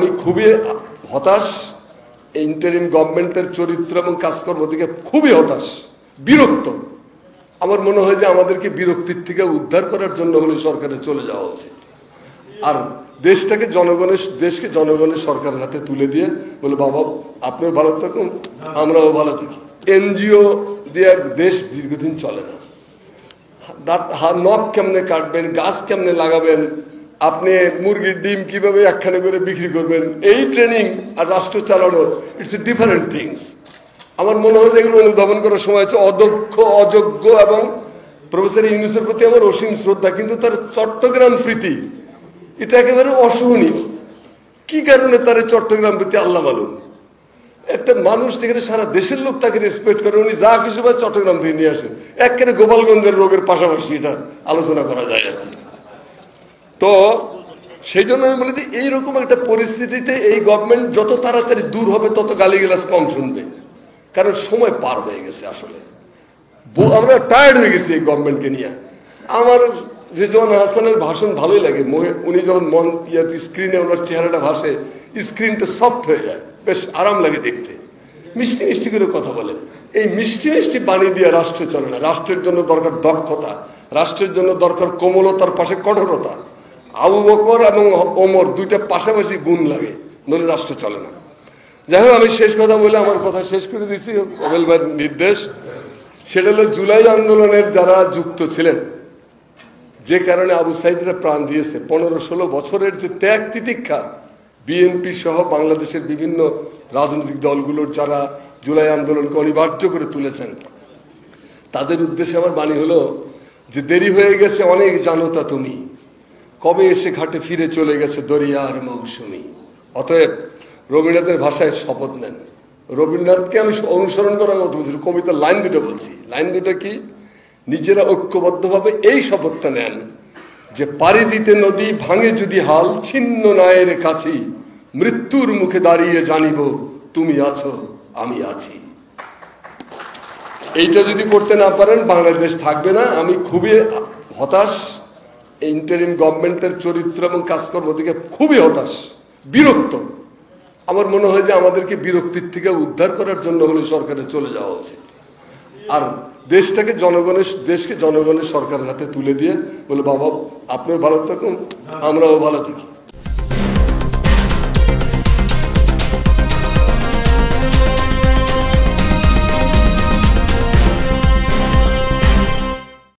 আমি খুবই হতাশ। ইন্টারিম গভর্নমেন্টের চরিত্র এবং কাজকর্ম থেকে খুবই হতাশ, বিরক্ত। আমার মনে হয় যে আমাদেরকে বিরক্তির থেকে উদ্ধার করার জন্য হলে সরকারের চলে যাওয়া উচিত, আর দেশকে জনগণের সরকারের হাতে তুলে দিয়ে বলে বাবা আপনিও ভালো থাকুন, আমরাও ভালো থাকি। এনজিও দিয়ে দেশ দীর্ঘদিন চলে না। নখ কেমনে কাটবেন, গাছ কেমনে লাগাবেন, আপনি মুরগির ডিম কিভাবে একখানে করে বিক্রি করবেন, এই ট্রেনিং আর রাষ্ট্র চালানোর ইটস এ ডিফারেন্ট থিংস। আমার মনে হয় যে এগুলো অনুধাবন করার সময় আছে। অদক্ষ, অযোগ্য এবং প্রফেসর ইউনূসের প্রতি আমার অসীম শ্রদ্ধা, কিন্তু তার চট্টগ্রাম প্রীতি এটা একেবারে অসহনীয়। কি কারণে তার চট্টগ্রাম প্রীতি আল্লাহ মালুম। একটা মানুষ যেখানে সারা দেশের লোক তাকে রেসপেক্ট করে, উনি যা কিছু ভাই চট্টগ্রাম থেকে নিয়ে আসেন। একেবারে গোপালগঞ্জের রোগের পাশাপাশি এটা আলোচনা করা যায় আর কি। তো সেই জন্য আমি বলি যে এইরকম একটা পরিস্থিতিতে এই গভর্নমেন্ট যত তাড়াতাড়ি দূর হবে তত গালিগালাজ কম শুনবে, কারণ সময় পার হয়ে গেছে। আসলে আমরা টায়ার্ড হয়ে গেছি এই গভর্নমেন্টকে নিয়ে। আমার রেজওয়ান হাসানের ভাষণ ভালোই লাগে, উনি যখন স্ক্রিনে ওনার চেহারাটা ভাসে, স্ক্রিনটা সফট হয়ে যায়, বেশ আরাম লাগে দেখতে। মিষ্টি মিষ্টি করে কথা বলেন। এই মিষ্টি মিষ্টি বাণী দিয়ে রাষ্ট্র চলে না। রাষ্ট্রের জন্য দরকার দক্ষতা, রাষ্ট্রের জন্য দরকার কোমলতার পাশে কঠোরতা। আবু বকর এবং ওমর দুইটা পাশাপাশি গুণ লাগে, নইলে রাষ্ট্র চলে না। যাই হোক, আমি শেষ কথা বলে আমার কথা শেষ করে দিচ্ছি। ওবেল ভাইয়ের নির্দেশ, সেটা হলো জুলাই আন্দোলনের যারা যুক্ত ছিলেন, যে কারণে আবু সাইদরা প্রাণ দিয়েছে, 15-16 বছরের যে ত্যাগ তিতিক্ষা, বিএনপি সহ বাংলাদেশের বিভিন্ন রাজনৈতিক দলগুলোর যারা জুলাই আন্দোলনকে অনিবার্য করে তুলেছেন, তাদের উদ্দেশ্যে আমার বাণী হলো যে দেরি হয়ে গেছে অনেক জানোতা তুমি, কবে এসে ঘাটে ফিরে চলে গেছে দরিয়ার মৌসুমি। অতএব রবীন্দ্রনাথের ভাষায় শপথ নেন। রবীন্দ্রনাথকে আমি অনুসরণ করার কথা বলছি, কবিতার লাইন দুটো বলছি। লাইন দুটো কি? নিজেরা ঐক্যবদ্ধভাবে এই শপথটা নেন যে পাড়ি দিতে নদী ভাঙে যদি হাল, ছিন্ন নায়ের কাছে মৃত্যুর মুখে দাঁড়িয়ে জানিব তুমি আছো আমি আছি। এইটা যদি করতে না পারেন বাংলাদেশ থাকবে না। আমি খুবই হতাশ। ইন্টারিম গভর্নমেন্টের চরিত্র এবং কাজকর্ম থেকে খুবই হতাশ, বিরক্ত। আমার মনে হয় যে আমাদেরকে বিরক্তির থেকে উদ্ধার করার জন্য হলে সরকারের চলে যাওয়া উচিত, আর দেশকে জনগণের সরকারের হাতে তুলে দিয়ে বলে বাবা আপনিও ভালো থাকুন, আমরাও ভালো থাকি।